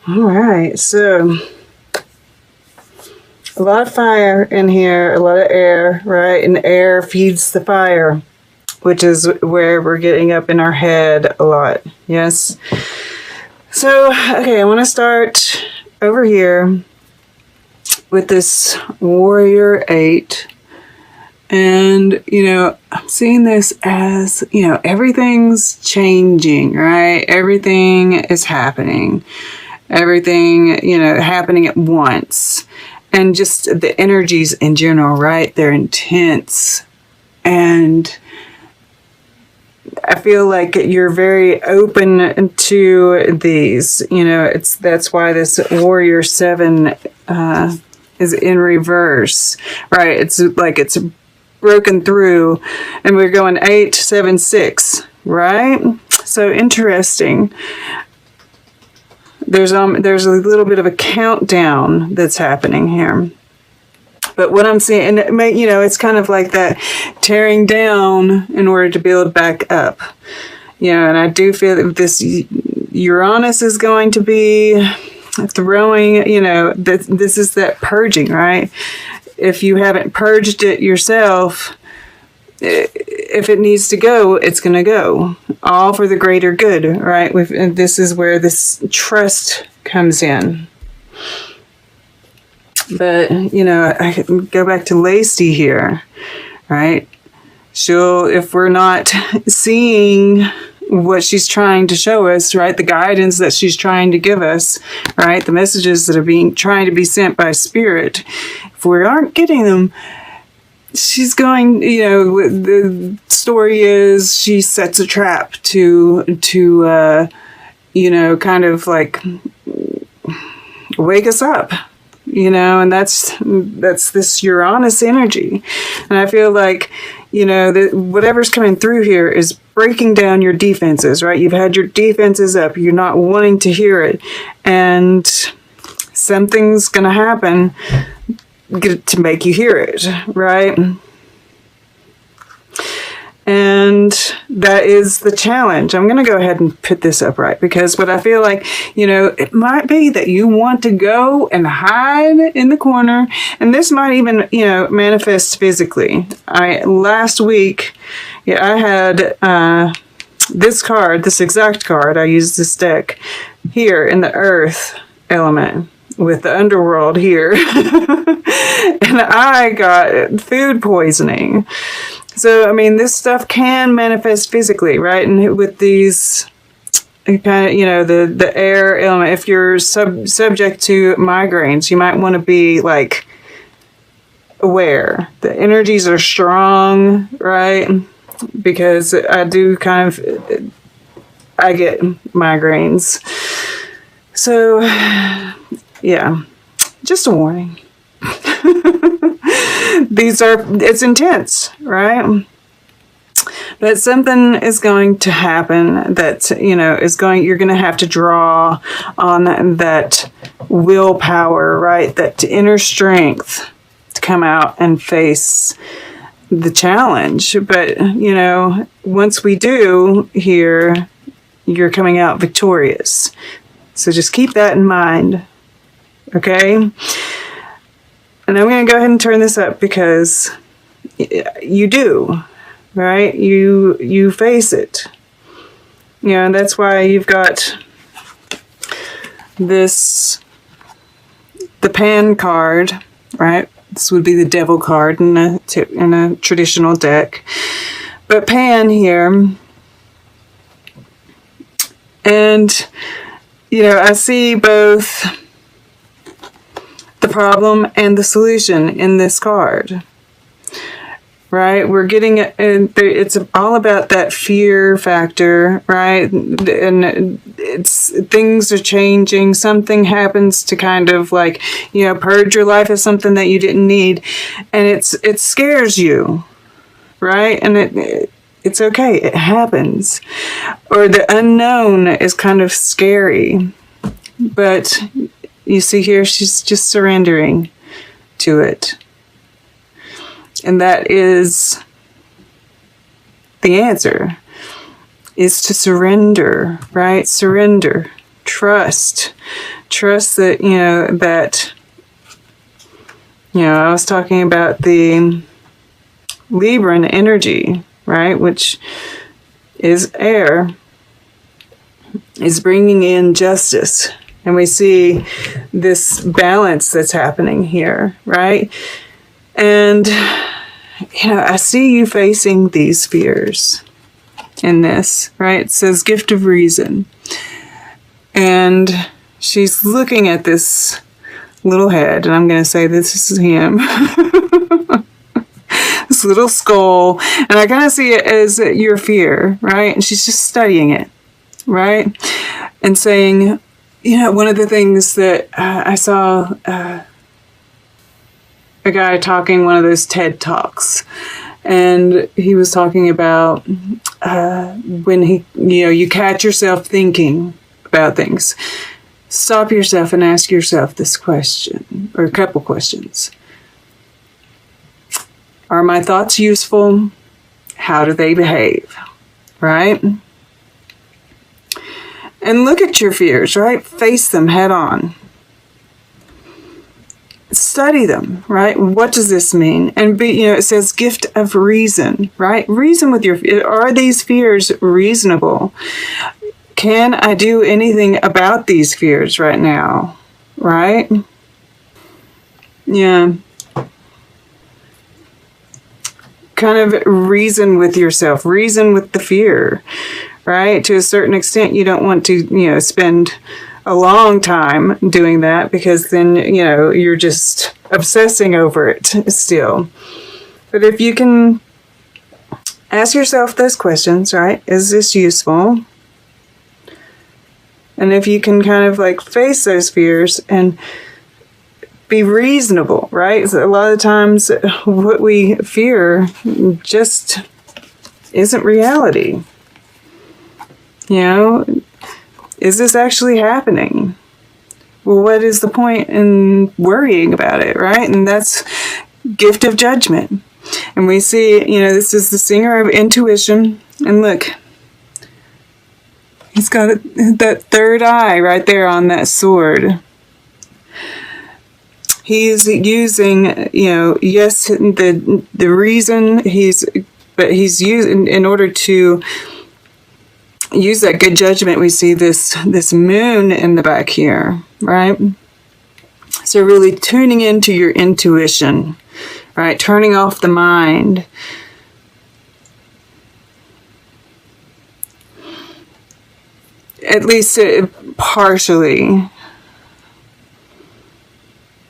All right, so a lot of fire in here, a lot of air, right? And air feeds the fire, which is where we're getting up in our head a lot. Yes. So, okay, I want to start over here with this Warrior 8. And, I'm seeing this as, everything's changing, right? Everything is happening. Everything, happening at once. And just the energies in general, right? They're intense. And I feel like you're very open to these. That's why this Warrior 7 is in reverse, right? It's like it's broken through, and we're going 8, 7, 6, right? So interesting. There's a little bit of a countdown that's happening here. But what I'm seeing, and it's kind of like that tearing down in order to build back up. And I do feel that this Uranus is going to be throwing, this is that purging, right? If you haven't purged it yourself, if it needs to go, it's going to go. All for the greater good, right? And this is where this trust comes in. But, I can go back to Lacey here, right? If we're not seeing what she's trying to show us, right? The guidance that she's trying to give us, right? The messages that are trying to be sent by Spirit. If we aren't getting them, she's going, the story is she sets a trap to kind of like wake us up, and that's this Uranus energy. And I feel like, whatever's coming through here is breaking down your defenses, right? You've had your defenses up. You're not wanting to hear it. And something's going to happen to make you hear it, right? And that is the challenge. I'm going to go ahead and put this up right, because what I feel like, it might be that you want to go and hide in the corner, and this might even, manifest physically. Last week, I had this exact card. I used this deck here in the Earth element with the underworld here, and I got food poisoning. So, this stuff can manifest physically, right? And with these kind of, the air element, if you're subject to migraines, you might want to be like aware. The energies are strong, right? Because I do I get migraines. So, yeah, just a warning. It's intense, right? But something is going to happen that, you're going to have to draw on that willpower, right? That inner strength to come out and face the challenge. But, once we do here, you're coming out victorious. So just keep that in mind, okay? And I'm going to go ahead and turn this up because you do, right? You face it. And that's why you've got the Pan card, right? This would be the Devil card in a traditional deck. But Pan here, and, I see both the problem and the solution in this card, right? We're getting, it's all about that fear factor, right? And things are changing. Something happens to kind of like, purge your life of something that you didn't need. And it scares you, right? And it's okay. It happens. Or the unknown is kind of scary, but you see here, she's just surrendering to it. And that is the answer, is to surrender, right? Surrender, trust. Trust that, I was talking about the Libran energy, right? Which is air, is bringing in justice. And we see this balance that's happening here, right? And, I see you facing these fears in this, right? It says gift of reason. And she's looking at this little head, and I'm going to say this is him. This little skull. And I kind of see it as your fear, right? And she's just studying it, right? And saying, one of the things that I saw a guy talking one of those TED Talks, and he was talking about when you catch yourself thinking about things. Stop yourself and ask yourself this question, or a couple questions. Are my thoughts useful? How do they behave? Right? And look at your fears, right? Face them head on. Study them, right? What does this mean? And it says gift of reason, right? Reason with are these fears reasonable? Can I do anything about these fears right now? Right? Yeah. Kind of reason with yourself, reason with the fear, right? To a certain extent, you don't want to, spend a long time doing that, because then, you're just obsessing over it still. But if you can ask yourself those questions, right? Is this useful? And if you can kind of face those fears and be reasonable, right? So a lot of times what we fear just isn't reality. Is this actually happening? Well, what is the point in worrying about it, right? And that's gift of judgment. And we see, this is the singer of intuition. And look, he's got that third eye right there on that sword. He's using, yes, the reason he's using in order to use that good judgment. We see this moon in the back here, right? So really tuning into your intuition, right? Turning off the mind. At least partially.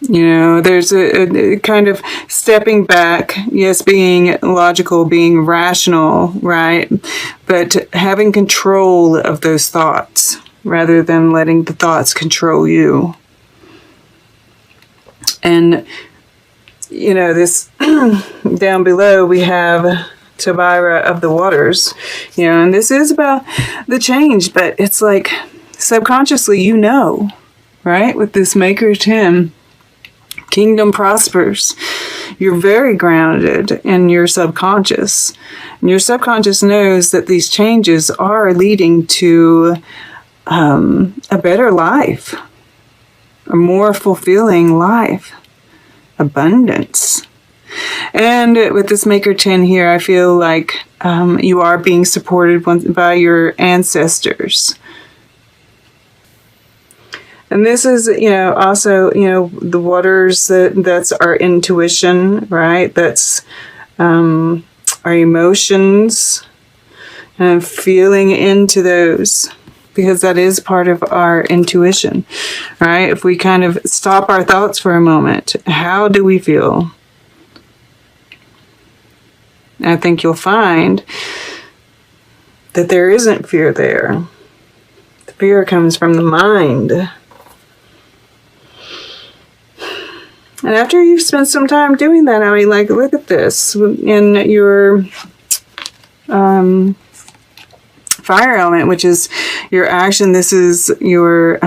There's a kind of stepping back, yes, being logical, being rational, right? But having control of those thoughts rather than letting the thoughts control you. And, this down below we have Tabira of the waters, and this is about the change, but it's like subconsciously, right? With this Maker 10. Kingdom prospers. You're very grounded in your subconscious. And your subconscious knows that these changes are leading to a better life, a more fulfilling life, abundance. And with this Maker 10 here, I feel like you are being supported by your ancestors. And this is, also, the waters, that's our intuition, right? That's our emotions, and feeling into those, because that is part of our intuition, right? If we kind of stop our thoughts for a moment, how do we feel? I think you'll find that there isn't fear there. The fear comes from the mind. And after you've spent some time doing that, look at this. In your fire element, which is your action, this is your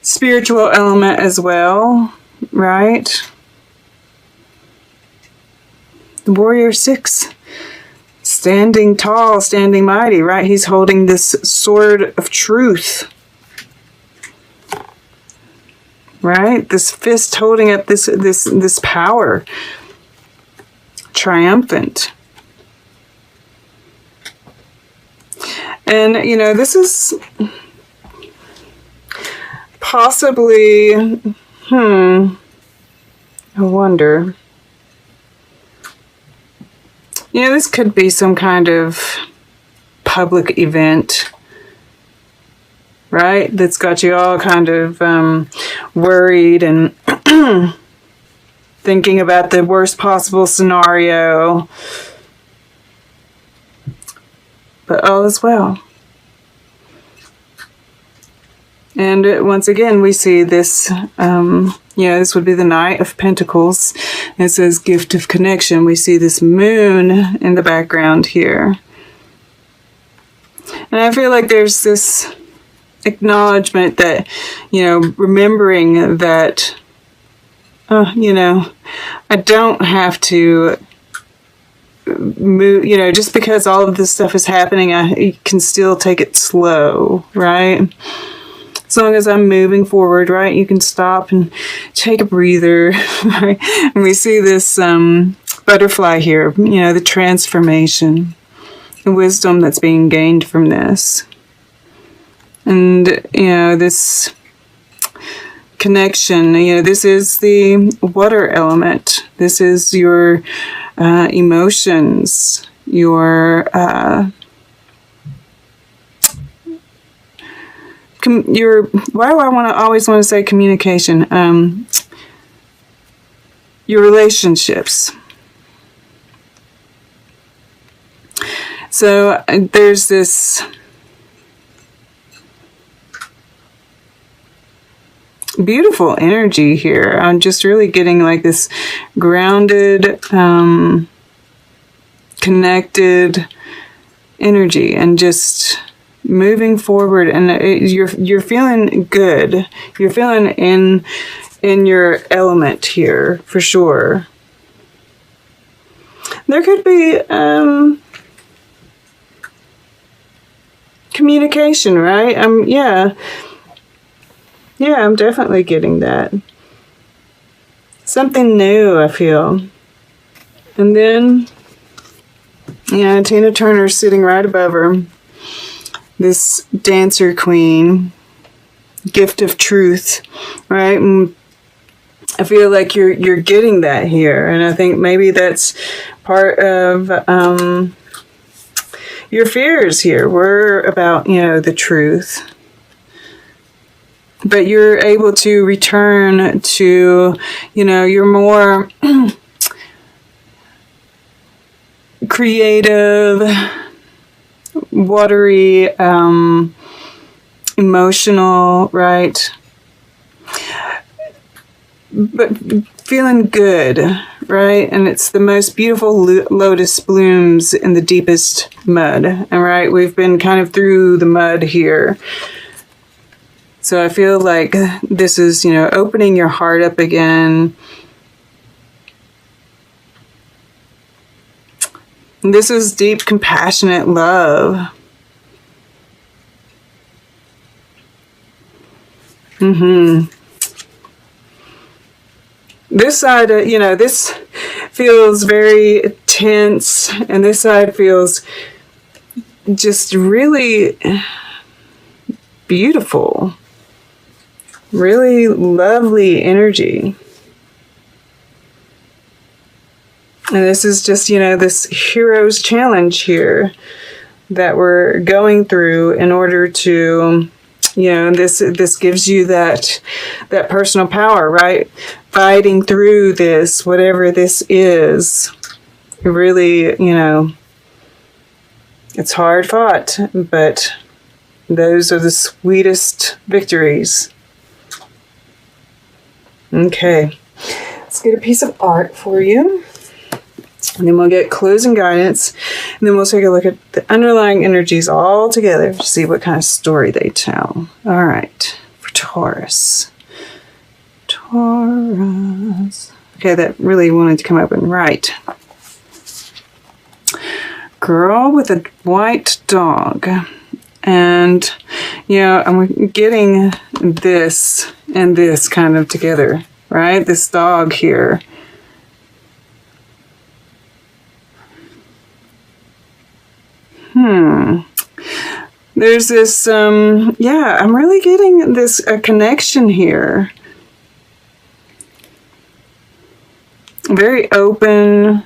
spiritual element as well, right? The Warrior 6, standing tall, standing mighty, right? He's holding this sword of truth. right? This fist holding up this power. Triumphant. And, you know, this is possibly, I wonder. You know, this could be some kind of public event, right? That's got you all kind of worried and thinking about the worst possible scenario. But all is well. And once again, we see this, this would be the Knight of Pentacles. It says gift of connection. We see this moon in the background here. And I feel like there's this acknowledgement that, you know, remembering that, I don't have to move, you know, just because all of this stuff is happening, I can still take it slow, right? As long as I'm moving forward, right, you can stop and take a breather, right? And we see this butterfly here, you know, the transformation, the wisdom that's being gained from this. And, you know, this connection, you know, this is the water element. This is your emotions, your why do I always want to say communication? Your relationships. So there's this beautiful energy here. I'm just really getting like this grounded, connected energy, and just moving forward, and you're feeling good. You're feeling in your element here for sure. There could be communication, right? Yeah, I'm definitely getting that. Something new, I feel. And then, yeah, Tina Turner's sitting right above her. This dancer queen, gift of truth, right? And I feel like you're getting that here, and I think maybe that's part of your fears here were about, you know, the truth. But you're able to return to, you know, your more creative, watery, emotional, right? But feeling good, right? And it's the most beautiful lotus blooms in the deepest mud. And right, we've been kind of through the mud here. So I feel like this is, you know, opening your heart up again. And this is deep, compassionate love. This side, you know, this feels very tense, and this side feels just really beautiful. Really lovely energy. And this is just, you know, this hero's challenge here that we're going through in order to, you know, this gives you that personal power, right? Fighting through this, whatever this is. Really, you know, it's hard fought, but those are the sweetest victories. Okay, let's get a piece of art for you. And then we'll get closing guidance. And then we'll take a look at the underlying energies all together to see what kind of story they tell. All right, for Taurus. Taurus. Okay, that really wanted to come up and right. Girl with a white dog. And, you know, I'm getting this, and this kind of together, right? This dog here. There's this, yeah, I'm really getting this a connection here. Very open,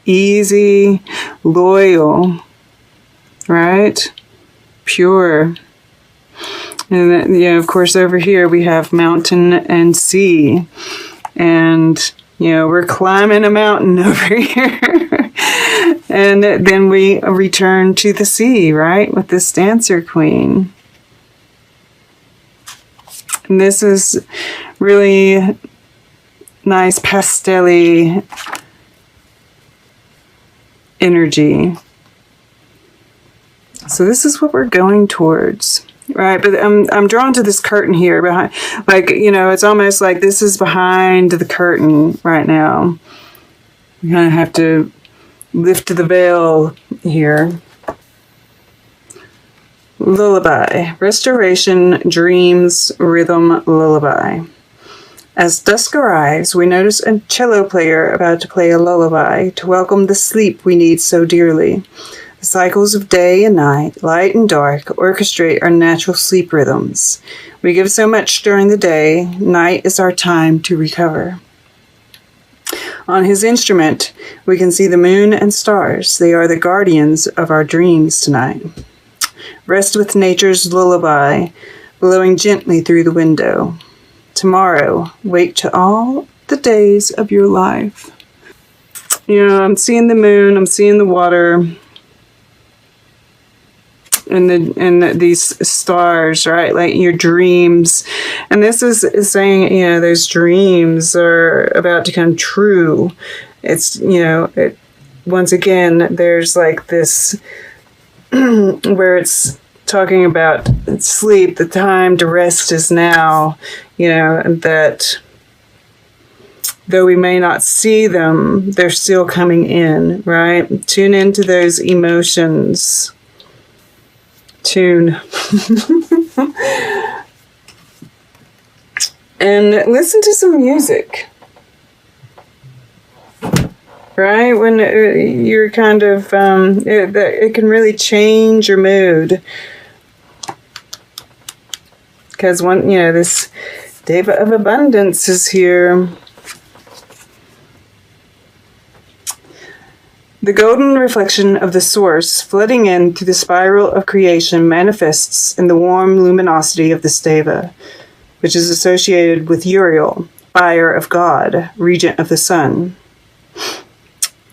easy, loyal, right? Pure. And then, yeah, of course, over here we have mountain and sea. And, you know, we're climbing a mountain over here. And then we return to the sea, right? With this Dancer Queen. And this is really nice pastel-y energy. So this is what we're going towards. Right, but I'm drawn to this curtain here behind, like, you know, it's almost like this is behind the curtain right now. We kind of have to lift the veil here. Lullaby. Restoration, dreams, rhythm, lullaby. As dusk arrives, we notice a cello player about to play a lullaby to welcome the sleep we need so dearly. The cycles of day and night, light and dark, orchestrate our natural sleep rhythms. We give so much during the day, night is our time to recover. On his instrument, we can see the moon and stars. They are the guardians of our dreams tonight. Rest with nature's lullaby, blowing gently through the window. Tomorrow, wake to all the days of your life. You know, I'm seeing the moon, I'm seeing the water, and these stars, right? Like your dreams. And this is saying, you know, those dreams are about to come true. It's, you know, once again, there's like this where it's talking about sleep, the time to rest is now, you know, and that though we may not see them, they're still coming in, right? Tune into those emotions. Tune. And listen to some music. Right? When you're kind of, it can really change your mood. Because this Deva of Abundance is here. The golden reflection of the source flooding in through the spiral of creation manifests in the warm luminosity of this Deva, which is associated with Uriel, fire of God, regent of the sun.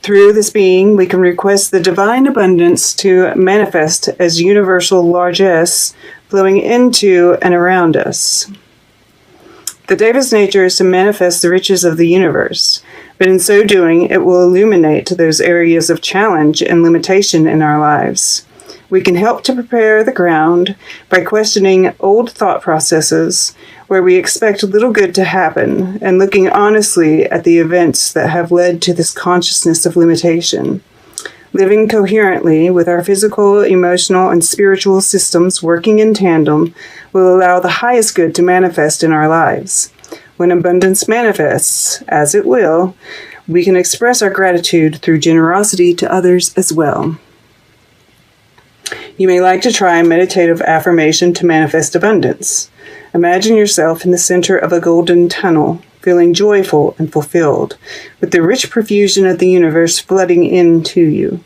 Through this being, we can request the divine abundance to manifest as universal largesse flowing into and around us. The Deva's nature is to manifest the riches of the universe, but in so doing, it will illuminate those areas of challenge and limitation in our lives. We can help to prepare the ground by questioning old thought processes where we expect little good to happen and looking honestly at the events that have led to this consciousness of limitation. Living coherently with our physical, emotional, and spiritual systems working in tandem will allow the highest good to manifest in our lives. When abundance manifests, as it will, we can express our gratitude through generosity to others as well. You may like to try a meditative affirmation to manifest abundance. Imagine yourself in the center of a golden tunnel, feeling joyful and fulfilled, with the rich profusion of the universe flooding into you.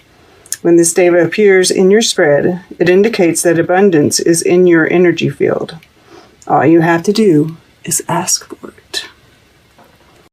When this Deva appears in your spread, it indicates that abundance is in your energy field. All you have to do is ask for it.